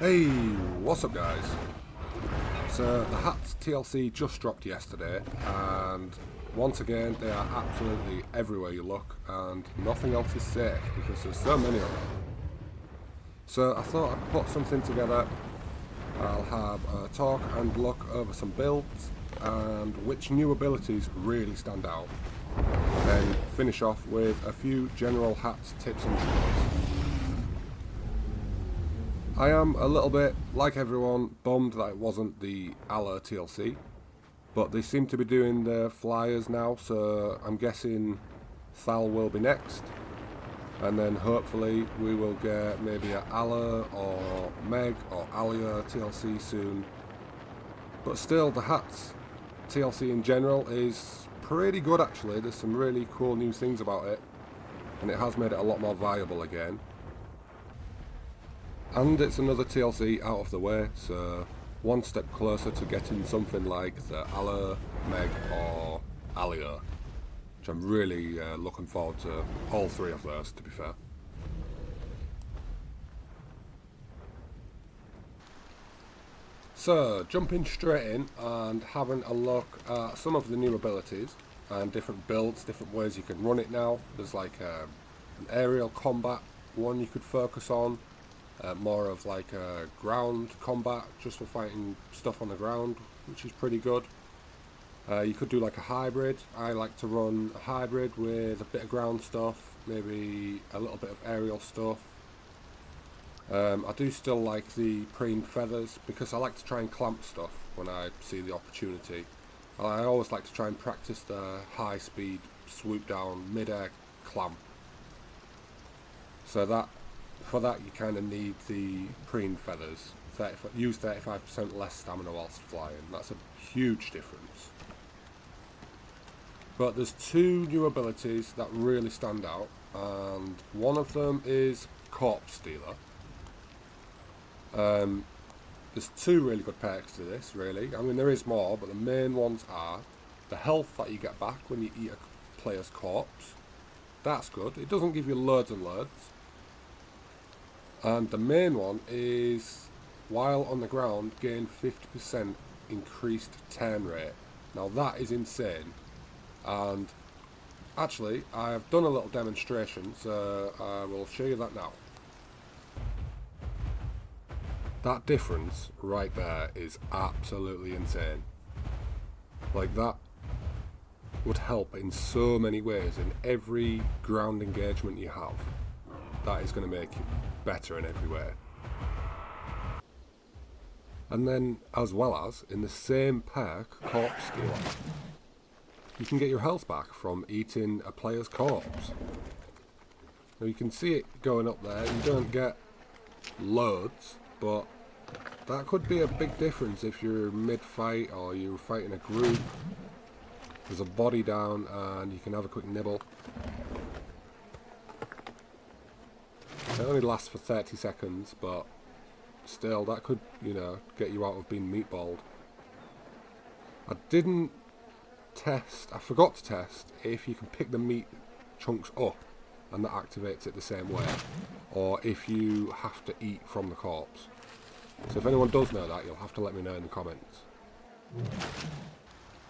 Hey, what's up guys? So the Hatz TLC just dropped yesterday, and once again they are absolutely everywhere you look, and nothing else is safe because there's so many of them. So I thought I'd put something together. I'll have a talk and look over some builds and which new abilities really stand out. Then finish off with a few general Hatz tips and tricks. I am a little bit, like everyone, bummed that it wasn't the Allah TLC, but they seem to be doing the flyers now, so I'm guessing Thal will be next, and then hopefully we will get maybe a Allah or Meg or Alia TLC soon. But still, the Hatz TLC in general is pretty good actually. There's some really cool new things about it, and it has made it a lot more viable again. And it's another TLC out of the way, so one step closer to getting something like the Allah, Meg or Alia, which I'm really looking forward to all three of those, to be fair. So, jumping straight in and having a look at some of the new abilities and different builds, different ways you can run it now. There's like an aerial combat one you could focus on. More of like a ground combat, just for fighting stuff on the ground, which is pretty good. You could do like a hybrid. I like to run a hybrid with a bit of ground stuff, maybe a little bit of aerial stuff. I do still like the preened feathers because I like to try and clamp stuff when I see the opportunity. I always like to try and practice the high speed swoop down mid-air clamp. So for that you kind of need the preened feathers. Use 35% less stamina whilst flying. That's a huge difference. But there's two new abilities that really stand out, and one of them is Corpse Stealer. There's two really good perks to this, really. I mean, there is more, but the main ones are the health that you get back when you eat a player's corpse. That's good. It doesn't give you loads and loads. And the main one is, while on the ground, gain 50% increased turn rate. Now that is insane. And actually, I've done a little demonstration, so I will show you that now. That difference right there is absolutely insane. Like, that would help in so many ways in every ground engagement you have. That is going to make you better in every way. And then, as well as, in the same perk, Corpse Stealer, you can get your health back from eating a player's corpse. Now you can see it going up there. You don't get loads, but that could be a big difference if you're mid-fight or you're fighting a group. There's a body down and you can have a quick nibble. It only lasts for 30 seconds, but still, that could, get you out of being meatballed. I forgot to test if you can pick the meat chunks up and that activates it the same way, or if you have to eat from the corpse. So if anyone does know that, you'll have to let me know in the comments.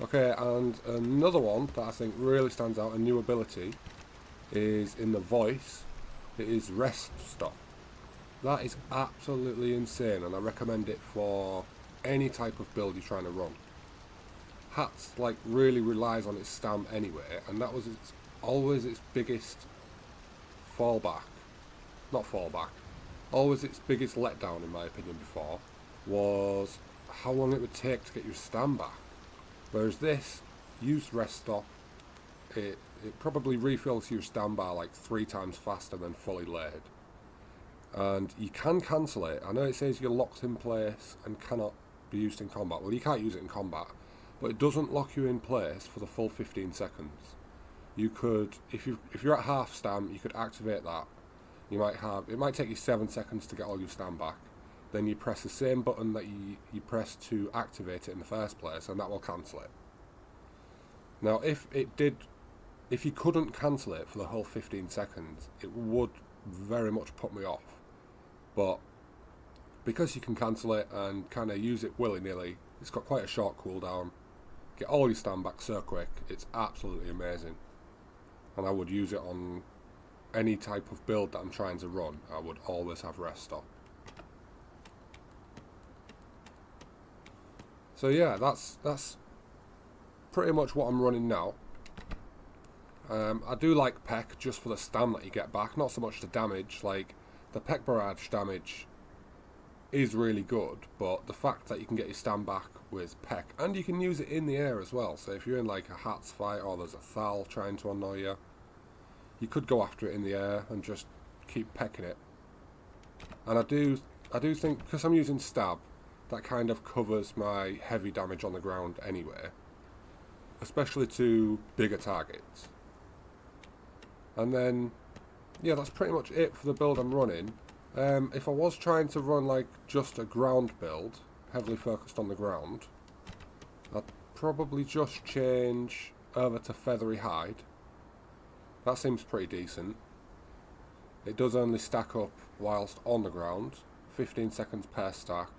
Okay, and another one that I think really stands out, a new ability, is in the voice. It is Rest Stop. That is absolutely insane, and I recommend it for any type of build you're trying to run. Hatz really relies on its stam anyway, and that was always its biggest always its biggest letdown in my opinion before, was how long it would take to get your stam back. Whereas this, use Rest Stop, it probably refills your stam bar like 3 times faster than fully laid. And you can cancel it. I know it says you're locked in place and cannot be used in combat. Well, you can't use it in combat, but it doesn't lock you in place for the full 15 seconds. You could, if you're at half stam, you could activate that. It might take you 7 seconds to get all your stam back. Then you press the same button that you pressed to activate it in the first place, and that will cancel it. Now, if you couldn't cancel it for the whole 15 seconds, it would very much put me off. But because you can cancel it and kind of use it willy-nilly. It's got quite a short cooldown. Get all your stand back so quick. It's absolutely amazing. And I would use it on any type of build that I'm trying to run. I would always have rest stop. So yeah, that's pretty much what I'm running now. I do like Peck just for the stam that you get back, not so much the damage. Like, the Peck barrage damage is really good, but the fact that you can get your stam back with Peck, and you can use it in the air as well, so if you're in like a Hatz fight or there's a Thal trying to annoy you, you could go after it in the air and just keep pecking it. And I do think, because I'm using stab, that kind of covers my heavy damage on the ground anyway, especially to bigger targets. And then, yeah, that's pretty much it for the build I'm running. If I was trying to run like just a ground build, heavily focused on the ground, I'd probably just change over to Feathery Hide. That seems pretty decent. It does only stack up whilst on the ground, 15 seconds per stack.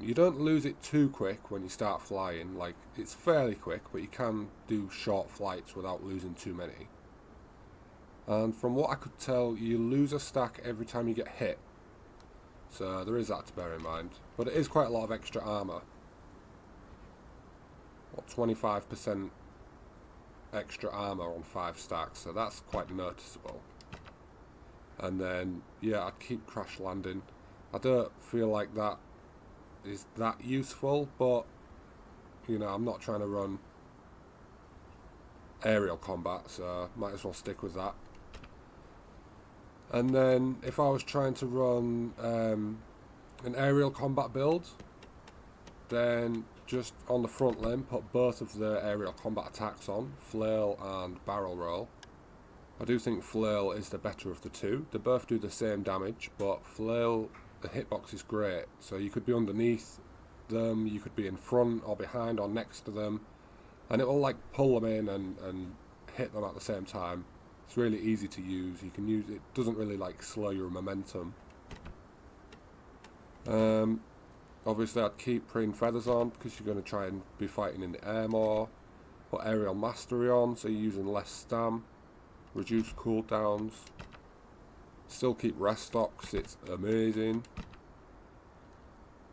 You don't lose it too quick when you start flying, like it's fairly quick, but you can do short flights without losing too many. And from what I could tell, you lose a stack every time you get hit, so there is that to bear in mind. But it is quite a lot of extra armour. What, 25% extra armour on 5 stacks, so that's quite noticeable. And then, yeah, I'd keep crash landing. I don't feel like that is that useful, but, you know, I'm not trying to run aerial combat, so might as well stick with that. And then if I was trying to run an aerial combat build, then just on the front limb put both of the aerial combat attacks on, flail and barrel roll. I do think flail is the better of the two. They both do the same damage, but flail, the hitbox is great, so you could be underneath them, you could be in front or behind or next to them, and it will like pull them in and hit them at the same time. It's really easy to use. You can use it, doesn't really like slow your momentum. Obviously I'd keep preen feathers on because you're going to try and be fighting in the air more. Put aerial mastery on so you're using less stam. Reduce cooldowns. Still keep rest stocks, it's amazing.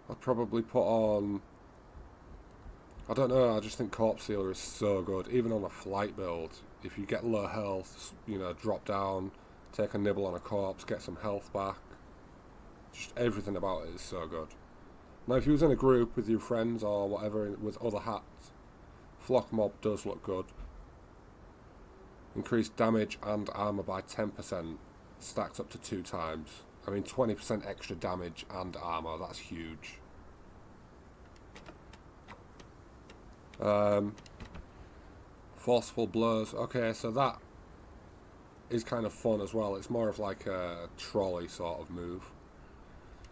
I'd probably put on, I don't know, I just think Corpse Sealer is so good, even on a flight build. If you get low health, you know, drop down, take a nibble on a corpse, get some health back. Just everything about it is so good. Now if you was in a group with your friends or whatever with other hats, Flock Mob does look good. Increased damage and armour by 10%, stacks up to 2 times. I mean 20% extra damage and armour, that's huge. Forceful blows, okay, so that is kind of fun as well. It's more of like a trolley sort of move.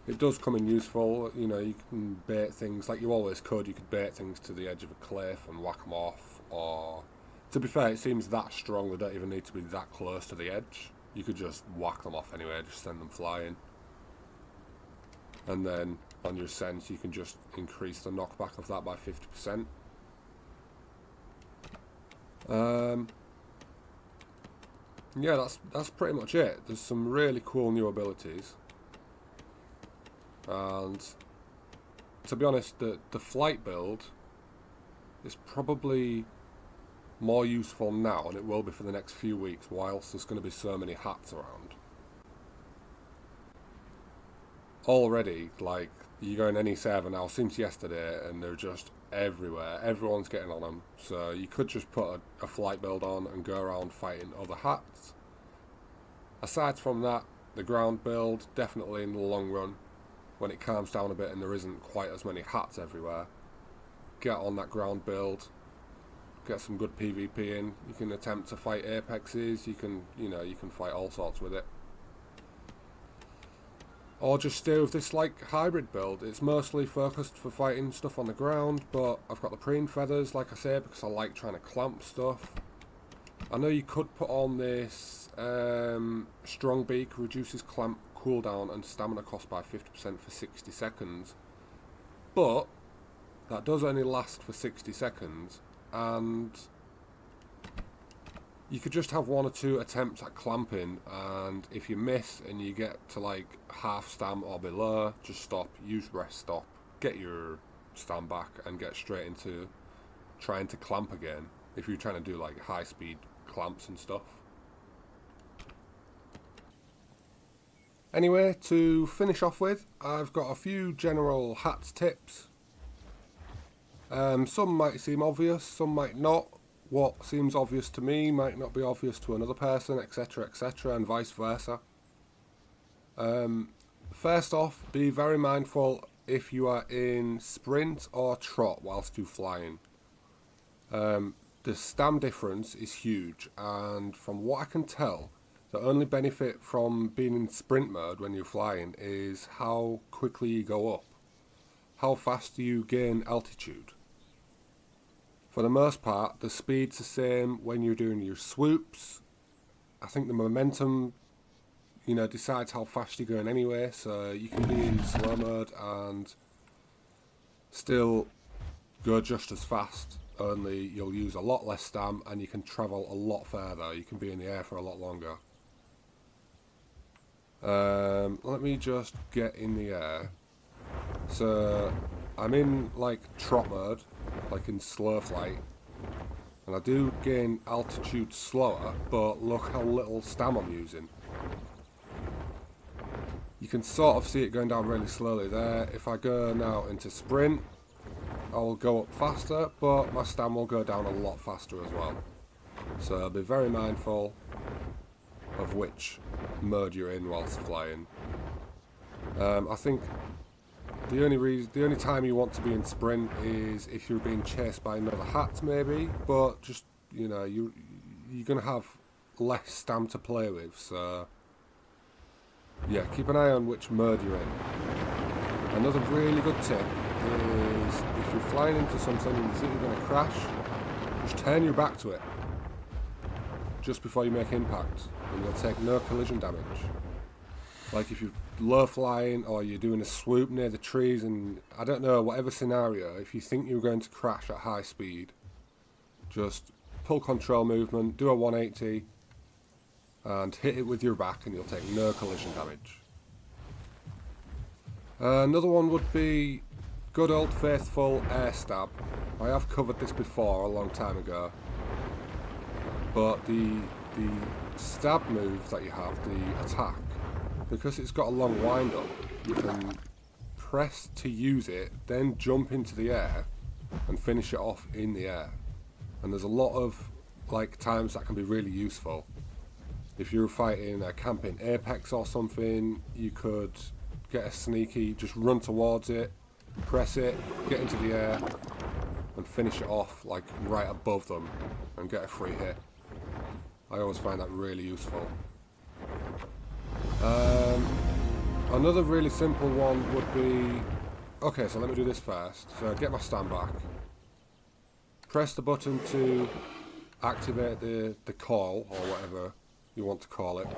It does come in useful, you know, you can bait things like you always could. You could bait things to the edge of a cliff and whack them off, or to be fair, it seems that strong they don't even need to be that close to the edge. You could just whack them off anyway, just send them flying. And then on your sense you can just increase the knockback of that by 50%. Yeah, that's pretty much it. There's some really cool new abilities, and to be honest, the flight build is probably more useful now, and it will be for the next few weeks whilst there's going to be so many hats around. Already, like, you go in any server now since yesterday and they're just everywhere. Everyone's getting on them, so you could just put a flight build on and go around fighting other hats. Aside from that, the ground build, definitely in the long run, when it calms down a bit and there isn't quite as many hats everywhere, get on that ground build, get some good PvP in. You can attempt to fight apexes, you can fight all sorts with it. Or just stay with this like hybrid build. It's mostly focused for fighting stuff on the ground, but I've got the preen feathers, like I say, because I like trying to clamp stuff. I know you could put on this strong beak, reduces clamp cooldown and stamina cost by 50% for 60 seconds. But that does only last for 60 seconds, and you could just have 1 or 2 attempts at clamping, and if you miss and you get to like half stam or below, just stop, use rest stop, get your stam back and get straight into trying to clamp again if you're trying to do like high speed clamps and stuff. Anyway, to finish off with, I've got a few general Hatz tips. Some might seem obvious, some might not. What seems obvious to me might not be obvious to another person, etc, and vice versa. First off, be very mindful if you are in sprint or trot whilst you're flying. The stam difference is huge, and from what I can tell, the only benefit from being in sprint mode when you're flying is how quickly you go up. How fast do you gain altitude? For the most part, the speed's the same when you're doing your swoops. I think the momentum, decides how fast you're going anyway, so you can be in slow mode and still go just as fast, only you'll use a lot less stam and you can travel a lot further. You can be in the air for a lot longer. Let me just get in the air. So I'm in like trot mode, like in slow flight, and I do gain altitude slower, but look how little stam I'm using. You can sort of see it going down really slowly there. If I go now into sprint, I'll go up faster, but my stam will go down a lot faster as well. So be very mindful of which mode you're in whilst flying. I think the only time you want to be in sprint is if you're being chased by another hat, maybe. But just you're gonna have less stam to play with. So yeah, keep an eye on which mode you're in. Another really good tip is if you're flying into something and you think you're gonna crash, just turn your back to it just before you make impact, and you'll take no collision damage. Like if you're low flying or you're doing a swoop near the trees, and I don't know, whatever scenario, if you think you're going to crash at high speed, just pull control movement, do a 180 and hit it with your back and you'll take no collision damage. Another one would be good old faithful air stab. I have covered this before a long time ago, but the stab move that you have, the attack, because it's got a long wind up, you can press to use it, then jump into the air and finish it off in the air. And there's a lot of times that can be really useful. If you're fighting a camping apex or something, you could get a sneaky, just run towards it, press it, get into the air and finish it off like right above them and get a free hit. I always find that really useful. Another really simple one would be, okay, so let me do this first. So get my stam back, press the button to activate the call or whatever you want to call it,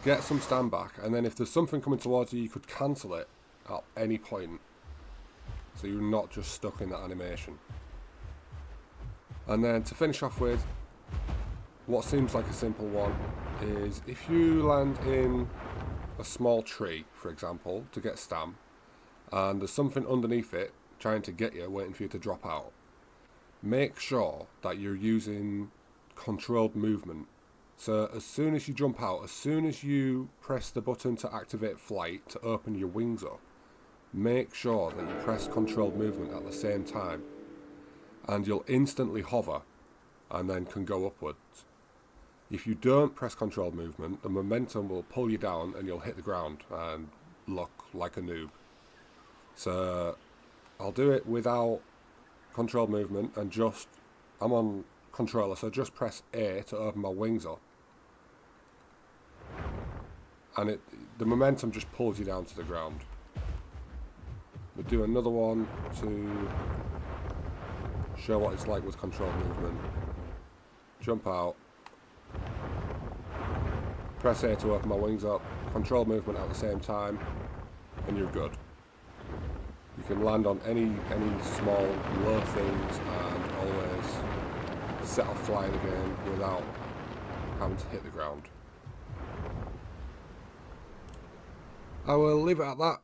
get some stam back, and then if there's something coming towards you, you could cancel it at any point, so you're not just stuck in that animation. And then to finish off with, what seems like a simple one is if you land in a small tree, for example, to get stam, and there's something underneath it trying to get you, waiting for you to drop out, make sure that you're using controlled movement. So as soon as you jump out, as soon as you press the button to activate flight to open your wings up, make sure that you press controlled movement at the same time, and you'll instantly hover and then can go upwards. If you don't press controlled movement, the momentum will pull you down and you'll hit the ground and look like a noob. So I'll do it without controlled movement and just, I'm on controller, so just press A to open my wings up, and the momentum just pulls you down to the ground. We'll do another one to show what it's like with controlled movement. Jump out, Press A to open my wings up, control movement at the same time, and you're good. You can land on any small, low things and always set off flying again without having to hit the ground. I will leave it at that.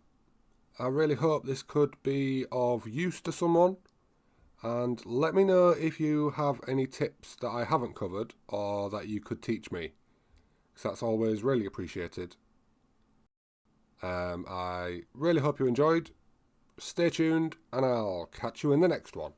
I really hope this could be of use to someone, and let me know if you have any tips that I haven't covered or that you could teach me, because that's always really appreciated. I really hope you enjoyed. Stay tuned and I'll catch you in the next one.